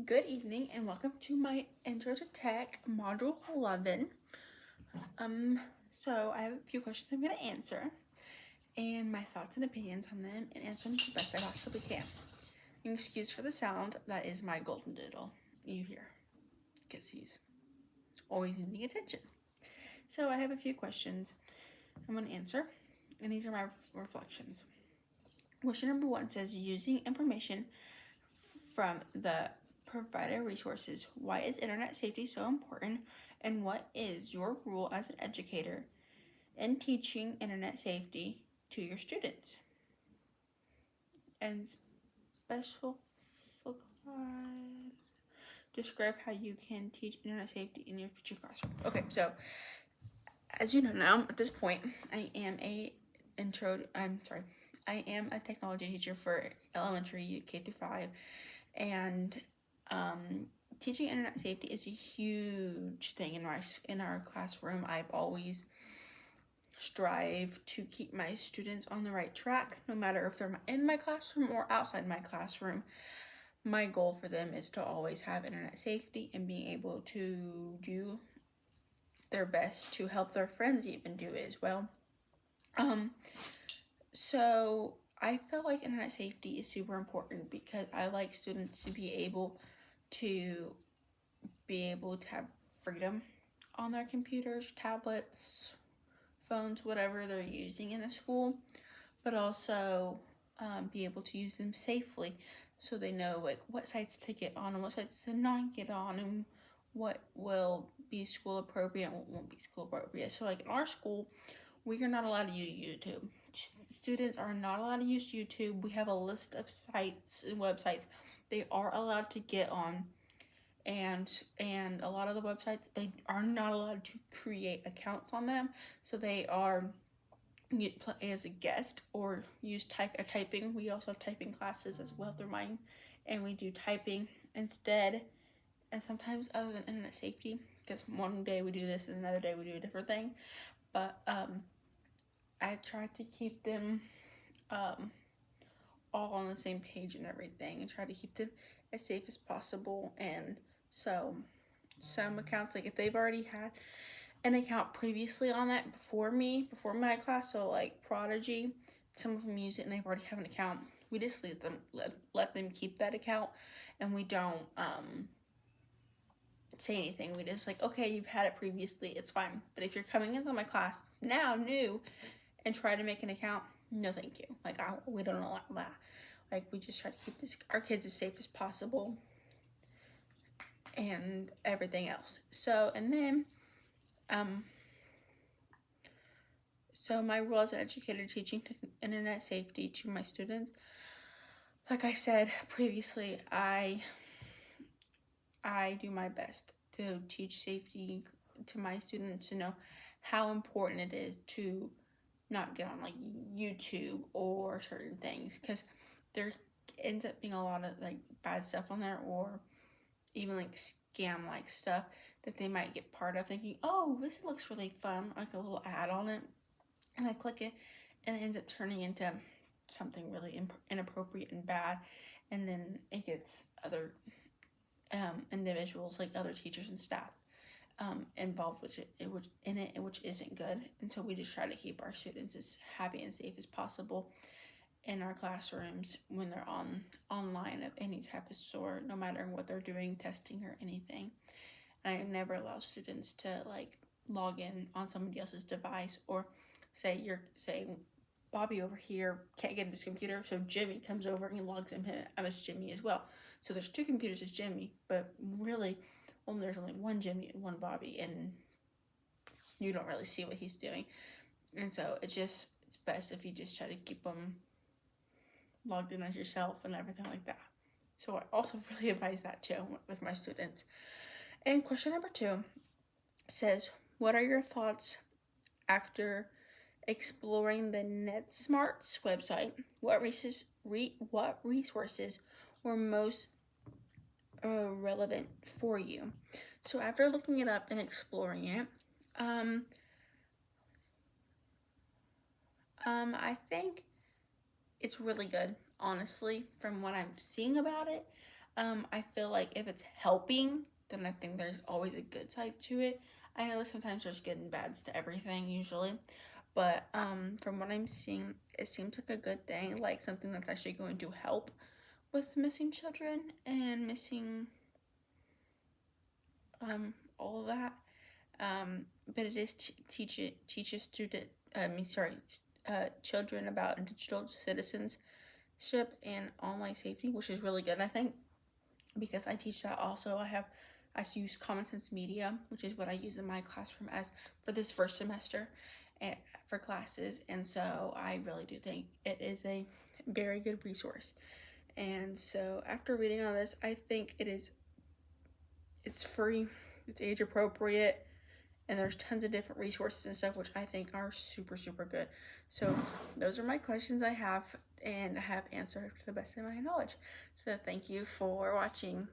Good evening and welcome to my Intro to Tech Module 11. So I have a few questions I'm going to answer and my thoughts and opinions on them and answer them the best I possibly can. And excuse for the sound, that is my golden doodle you hear because he's always needing attention. So I have a few questions I'm going to answer and these are my reflections. Question number 1 says using information from the provider resources. Why is internet safety so important? And what is your role as an educator in teaching internet safety to your students? And special describe how you can teach internet safety in your future classroom. Okay, so as you know now, at this point, I am a technology teacher for elementary K through 5, and teaching internet safety is a huge thing in our classroom. I've always strive to keep my students on the right track, no matter if they're in my classroom or outside my classroom. My goal for them is to always have internet safety and being able to do their best to help their friends even do it as well. So I feel like internet safety is super important because I like students to be able to have freedom on their computers, tablets, phones, whatever they're using in the school, but also be able to use them safely so they know like what sites to get on and what sites to not get on and what will be school appropriate and what won't be school appropriate. So like in our school, we are not allowed to use YouTube. Students are not allowed to use YouTube. We have a list of sites and websites they are allowed to get on, and a lot of the websites, they are not allowed to create accounts on them, so they are as a guest or use typing. We also have typing classes as well through mine, and we do typing instead, and sometimes other than internet safety, because one day we do this and another day we do a different thing, but I try to keep them all on the same page and everything, and try to keep them as safe as possible. And so some accounts, like if they've already had an account previously on that before my class, so like Prodigy, some of them use it and they've already have an account, we just let them keep that account, and we don't say anything. We just like, okay, you've had it previously, it's fine. But if you're coming into my class now new and try to make an account, no thank you. Like we don't allow that. Like we just try to keep our kids as safe as possible and everything else. So and then so my role as an educator teaching internet safety to my students, like I said previously, I do my best to teach safety to my students, to know how important it is to not get on like YouTube or certain things, because there ends up being a lot of like bad stuff on there, or even like scam like stuff that they might get part of, thinking, oh, this looks really fun, like a little ad on it, and I click it and it ends up turning into something really inappropriate and bad, and then it gets other individuals, like other teachers and staff, involved which isn't good. And so we just try to keep our students as happy and safe as possible in our classrooms when they're online of any type of sort, no matter what they're doing, testing or anything. And I never allow students to like log in on somebody else's device, or say Bobby over here can't get this computer, so Jimmy comes over and he logs in as Jimmy as well. So there's 2 computers as Jimmy, but really there's only one Jimmy and one Bobby, and you don't really see what he's doing. And so it's best if you just try to keep them logged in as yourself and everything like that. So I also really advise that too with my students. And question number 2 says, what are your thoughts after exploring the NetSmart's website? What resources were most relevant for you? So after looking it up and exploring it, I think it's really good, honestly, from what I'm seeing about it. I feel like if it's helping, then I think there's always a good side to it. I know sometimes there's good and bads to everything usually, but from what I'm seeing, it seems like a good thing, like something that's actually going to help with missing children and missing all of that. But it is teaches student children about digital citizenship and online safety, which is really good, I think, because I teach that also. I use Common Sense Media, which is what I use in my classroom as for this first semester and for classes, and so I really do think it is a very good resource. And so after reading all this, I think it's free, it's age appropriate, and there's tons of different resources and stuff which I think are super super good. So those are my questions I have, and I have answered to the best of my knowledge. So thank you for watching.